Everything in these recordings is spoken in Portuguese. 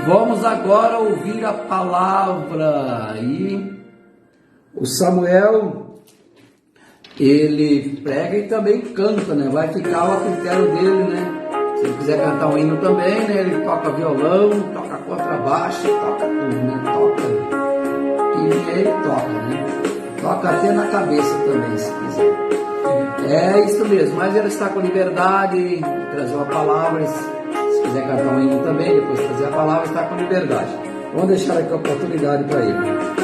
Vamos agora ouvir a palavra. E o Samuel, ele prega e também canta, né? Vai ficar ao critério dele, né? Se ele quiser cantar um hino também, né? Ele toca violão, toca contrabaixo, toca tudo, né? Toca. E ele toca, né? Toca até na cabeça também, se quiser. É isso mesmo, mas ele está com liberdade de trazer uma palavra. Se quiser cantar um hino também, depois trazer a palavra, está com liberdade. Vamos deixar aqui a oportunidade para ele.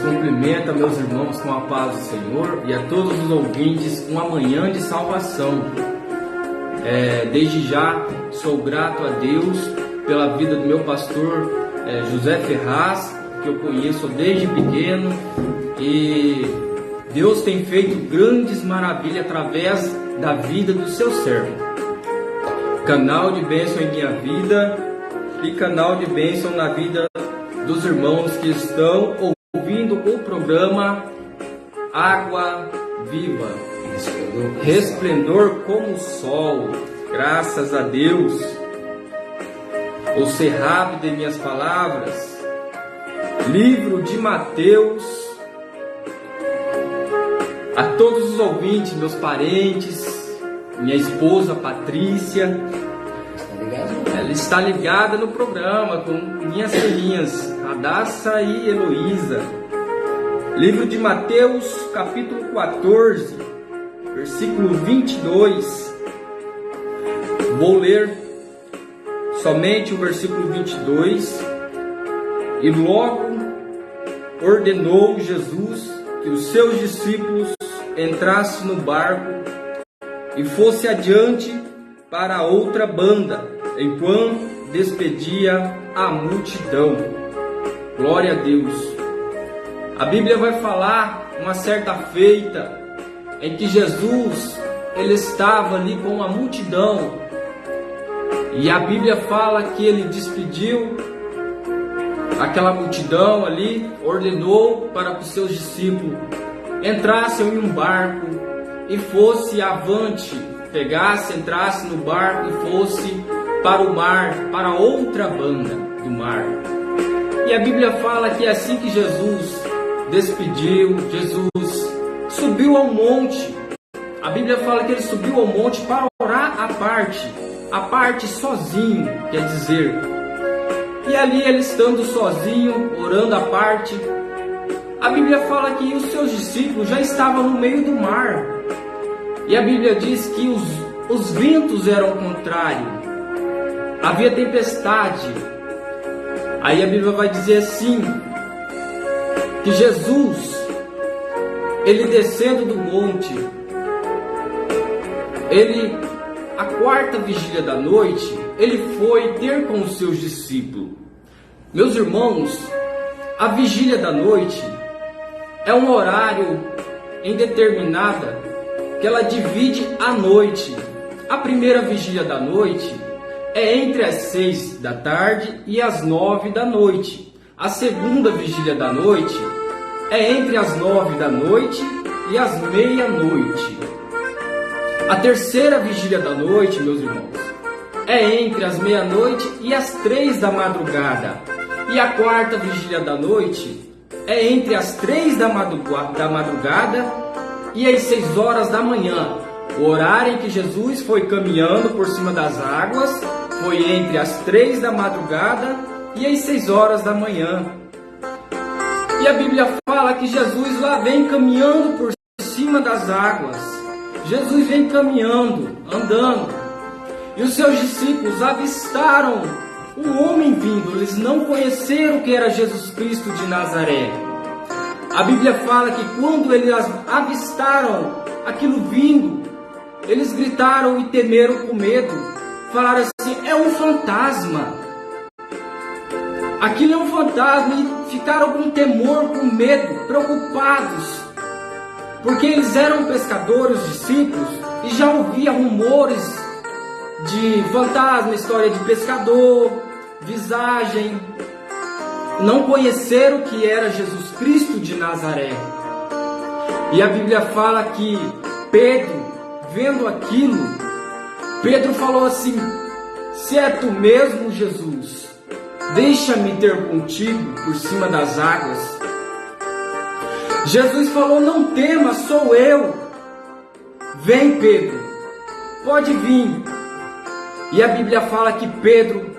Cumprimento a meus irmãos com a paz do Senhor e a todos os ouvintes uma manhã de salvação. Desde já sou grato a Deus pela vida do meu pastor José Ferraz, que eu conheço desde pequeno, e Deus tem feito grandes maravilhas através da vida do seu servo. Canal de bênção em minha vida e canal de bênção na vida dos irmãos que estão ouvindo o programa Água Viva, resplendor como o sol, graças a Deus. O cerrado de minhas palavras, livro de Mateus. A todos os ouvintes, meus parentes, minha esposa Patrícia, ela está ligada no programa com minhas filhinhas Radassa e Heloísa. Livro de Mateus, capítulo 14, versículo 22. Vou ler somente o versículo 22. E logo ordenou Jesus que os seus discípulos entrassem no barco e fosse adiante para a outra banda, enquanto despedia a multidão. Glória a Deus. A Bíblia vai falar uma certa feita em que Jesus ele estava ali com a multidão, e a Bíblia fala que ele despediu aquela multidão ali, ordenou para que os seus discípulos entrassem em um barco e fosse avante, entrasse no barco e fosse para o mar, para outra banda do mar. E a Bíblia fala que assim que Jesus despediu, Jesus subiu ao monte. A Bíblia fala que ele subiu ao monte para orar a parte sozinho, quer dizer. E ali ele estando sozinho, orando a parte, a Bíblia fala que os seus discípulos já estavam no meio do mar. E a Bíblia diz que os ventos eram contrários, havia tempestade. Aí a Bíblia vai dizer assim, que Jesus, ele descendo do monte, a quarta vigília da noite, ele foi ter com os seus discípulos. Meus irmãos, a vigília da noite é um horário indeterminada que ela divide a noite. A primeira vigília da noite é entre as 6 da tarde e as 9 da noite. A segunda vigília da noite é entre as 9 da noite e as meia-noite. A terceira vigília da noite, meus irmãos, é entre as meia-noite e as 3 da madrugada. E a quarta vigília da noite é entre as 3 da madrugada e as 6 horas da manhã. O horário em que Jesus foi caminhando por cima das águas foi entre as 3 da madrugada e as 6 horas da manhã. E a Bíblia fala que Jesus lá vem caminhando por cima das águas. Jesus vem caminhando, andando. E os seus discípulos avistaram um homem vindo. Eles não conheceram que era Jesus Cristo de Nazaré. A Bíblia fala que quando eles avistaram aquilo vindo, eles gritaram e temeram com medo. Falaram assim, é um fantasma. Aquilo é um fantasma, e ficaram com temor, com medo, preocupados. porque eles eram pescadores, os discípulos, e já ouvia rumores de fantasma, história de pescador, visagem. Não conheceram que era Jesus Cristo de Nazaré. E a Bíblia fala que Pedro, vendo aquilo, Pedro falou assim: se é tu mesmo, Jesus, deixa-me ter contigo por cima das águas. Jesus falou: não temas, sou eu. Vem, Pedro, pode vir. E a Bíblia fala que Pedro,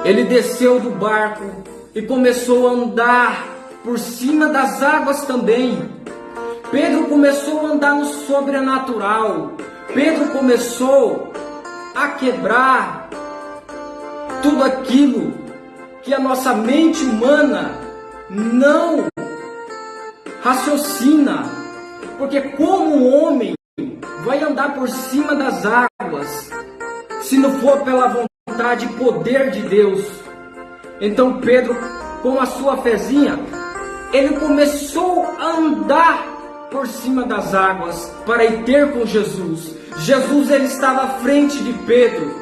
ele desceu do barco e começou a andar por cima das águas também. Pedro começou a andar no sobrenatural. Pedro começou a quebrar tudo aquilo que a nossa mente humana não raciocina. Porque como um homem vai andar por cima das águas se não for pela vontade e poder de Deus? Então Pedro, com a sua fezinha, ele começou a andar por cima das águas para ir ter com Jesus. Jesus, ele estava à frente de Pedro,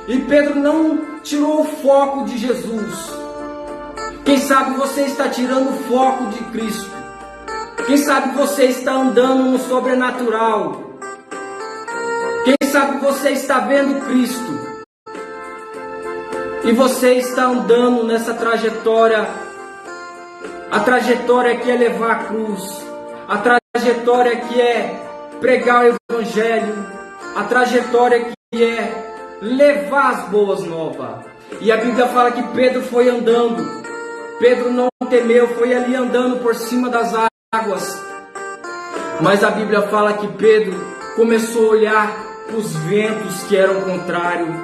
e Pedro não tirou o foco de Jesus. Quem sabe você está tirando o foco de Cristo. Quem sabe você está andando no sobrenatural. Quem sabe você está vendo Cristo e você está andando nessa trajetória, a trajetória que é levar a cruz, a trajetória que é pregar o Evangelho, a trajetória que é levar as boas novas. E a Bíblia fala que Pedro foi andando. Pedro não temeu, foi ali andando por cima das águas. Mas a Bíblia fala que Pedro começou a olhar para os ventos que eram contrários.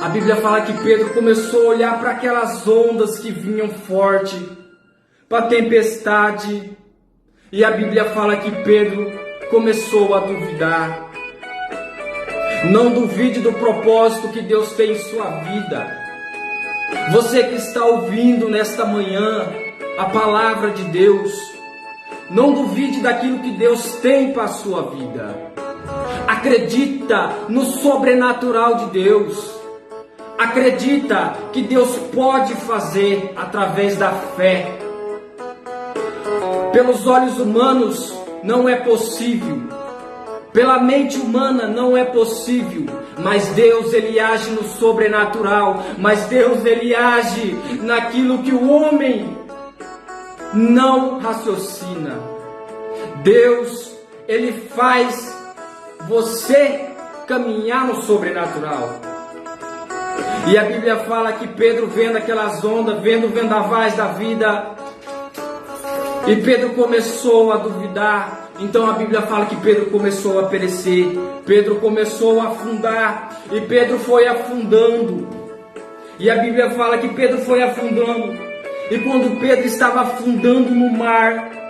A Bíblia fala que Pedro começou a olhar para aquelas ondas que vinham forte, para a tempestade. E a Bíblia fala que Pedro começou a duvidar. Não duvide do propósito que Deus tem em sua vida. Você que está ouvindo nesta manhã a palavra de Deus, não duvide daquilo que Deus tem para a sua vida. Acredita no sobrenatural de Deus. Acredita que Deus pode fazer através da fé. Pelos olhos humanos não é possível. Pela mente humana não é possível. Mas Deus, ele age no sobrenatural. Mas Deus, ele age naquilo que o homem não raciocina. Deus, ele faz você caminhar no sobrenatural. E a Bíblia fala que Pedro, vendo aquelas ondas, vendo vendavais da vida, e Pedro começou a duvidar. Então a Bíblia fala que Pedro começou a perecer, Pedro começou a afundar, e Pedro foi afundando. E a Bíblia fala que Pedro foi afundando, e quando Pedro estava afundando no mar,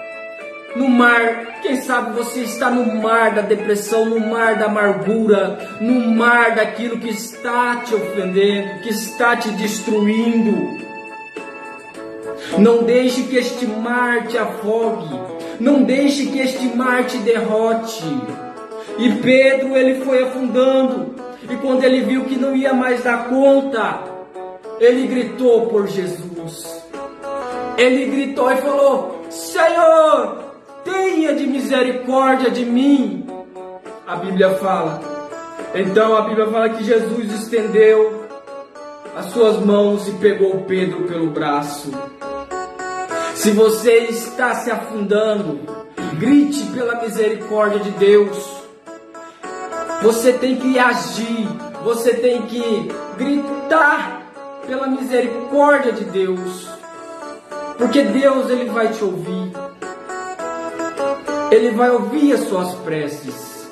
quem sabe você está no mar da depressão, no mar da amargura, no mar daquilo que está te ofendendo, que está te destruindo. Não deixe que este mar te afogue. Não deixe que este mar te derrote. E Pedro, ele foi afundando. E quando ele viu que não ia mais dar conta, ele gritou por Jesus. Ele gritou e falou: Senhor, tenha de misericórdia de mim. A Bíblia fala. Então a Bíblia fala que Jesus estendeu as suas mãos e pegou Pedro pelo braço. Se você está se afundando, grite pela misericórdia de Deus. Você tem que agir, você tem que gritar pela misericórdia de Deus. Porque Deus, ele vai te ouvir. Ele vai ouvir as suas preces.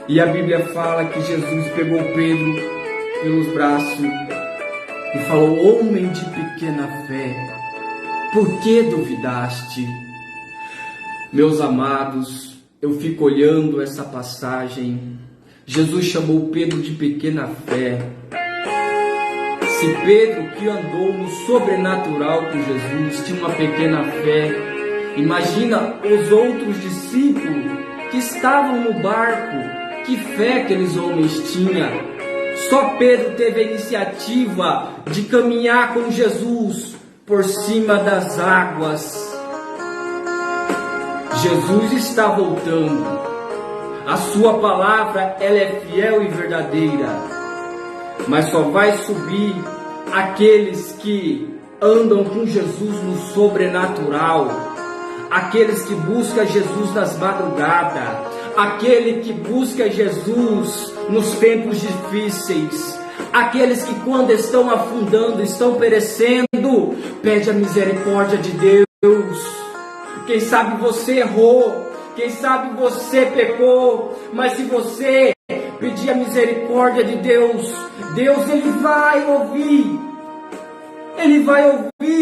E a Bíblia fala que Jesus pegou Pedro pelos braços e falou: homem de pequena fé, por que duvidaste? Meus amados, eu fico olhando essa passagem. Jesus chamou Pedro de pequena fé. Se Pedro, que andou no sobrenatural com Jesus, tinha uma pequena fé, Imagina os outros discípulos que estavam no barco. Que fé aqueles homens tinham. Só Pedro teve a iniciativa de caminhar com Jesus por cima das águas. Jesus está voltando. A sua palavra, ela é fiel e verdadeira. Mas só vai subir aqueles que andam com Jesus no sobrenatural. Aqueles que buscam Jesus nas madrugadas. Aquele que busca Jesus nos tempos difíceis. Aqueles que quando estão afundando, estão perecendo, pede a misericórdia de Deus. Quem sabe você errou, quem sabe você pecou, mas se você pedir a misericórdia de Deus, Deus ele vai ouvir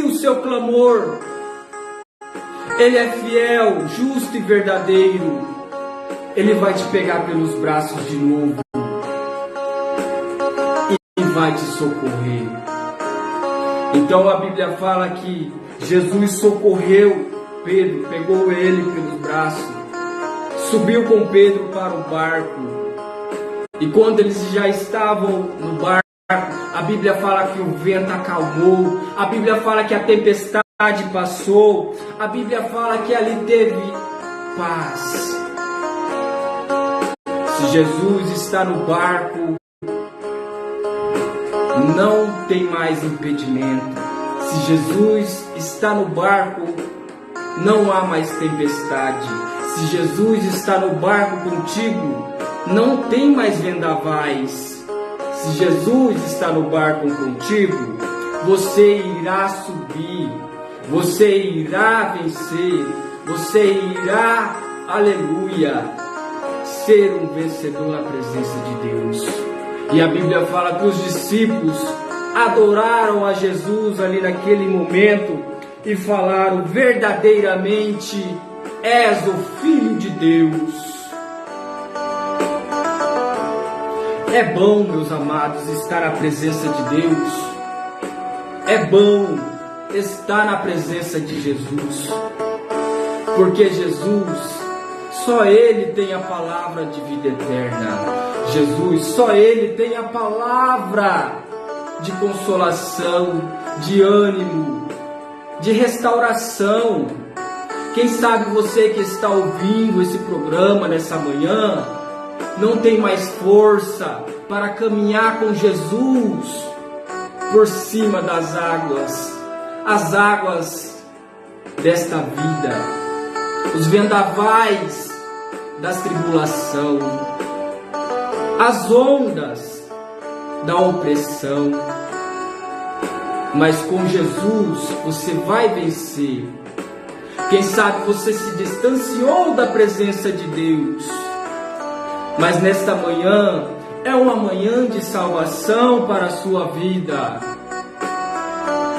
o seu clamor. Ele é fiel, justo e verdadeiro. Ele vai te pegar pelos braços de novo e vai te socorrer. Então a Bíblia fala que Jesus socorreu Pedro, pegou ele pelos braços, subiu com Pedro para o barco. E quando eles já estavam no barco, a Bíblia fala que o vento acalmou, a Bíblia fala que a tempestade passou, a Bíblia fala que ali teve paz. Se Jesus está no barco, não tem mais impedimento. Se Jesus está no barco, não há mais tempestade. Se Jesus está no barco contigo, não tem mais vendavais. Se Jesus está no barco contigo, você irá subir, você irá vencer, você irá, aleluia, ser um vencedor na presença de Deus. E a Bíblia fala que os discípulos adoraram a Jesus ali naquele momento e falaram: verdadeiramente és o Filho de Deus. É bom, meus amados, estar na presença de Deus. É bom estar na presença de Jesus, porque Jesus, só Ele tem a palavra de vida eterna. Jesus, só Ele tem a palavra de consolação, de ânimo, de restauração. Quem sabe você que está ouvindo esse programa nessa manhã não tem mais força para caminhar com Jesus por cima das águas, as águas desta vida, os vendavais das tribulação, as ondas da opressão. Mas com Jesus você vai vencer. Quem sabe você se distanciou da presença de Deus, mas nesta manhã é uma manhã de salvação para a sua vida,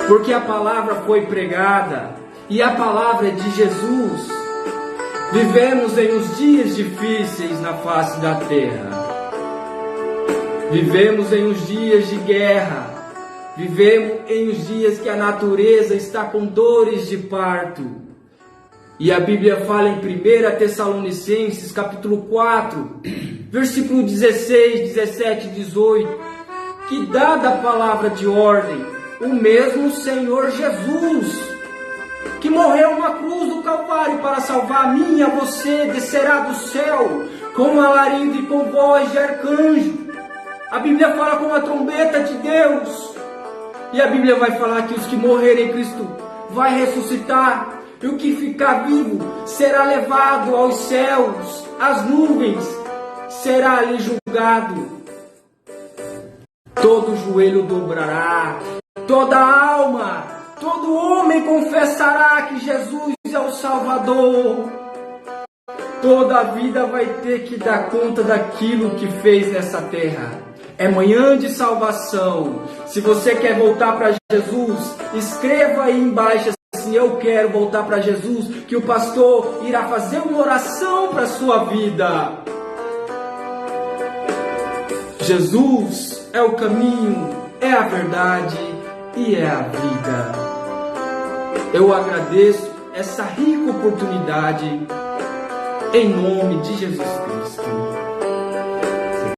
porque a palavra foi pregada e a palavra é de Jesus. Vivemos em uns dias difíceis na face da terra, vivemos em uns dias de guerra, vivemos em uns dias que a natureza está com dores de parto. E a Bíblia fala em 1 Tessalonicenses capítulo 4, versículo 16, 17 e 18, que dada a palavra de ordem, o mesmo Senhor Jesus, que morreu na cruz do Calvário para salvar a mim e a você, descerá do céu com alarido e com voz de arcanjo. A Bíblia fala com a trombeta de Deus. E a Bíblia vai falar que os que morrerem em Cristo vai ressuscitar. E o que ficar vivo será levado aos céus, às nuvens, será ali julgado. Todo joelho dobrará, toda alma, todo homem confessará que Jesus é o Salvador. Toda a vida vai ter que dar conta daquilo que fez nessa terra. É manhã de salvação. Se você quer voltar para Jesus, escreva aí embaixo assim: eu quero voltar para Jesus, que o pastor irá fazer uma oração para a sua vida. Jesus é o caminho, é a verdade e é a vida. Eu agradeço essa rica oportunidade em nome de Jesus Cristo.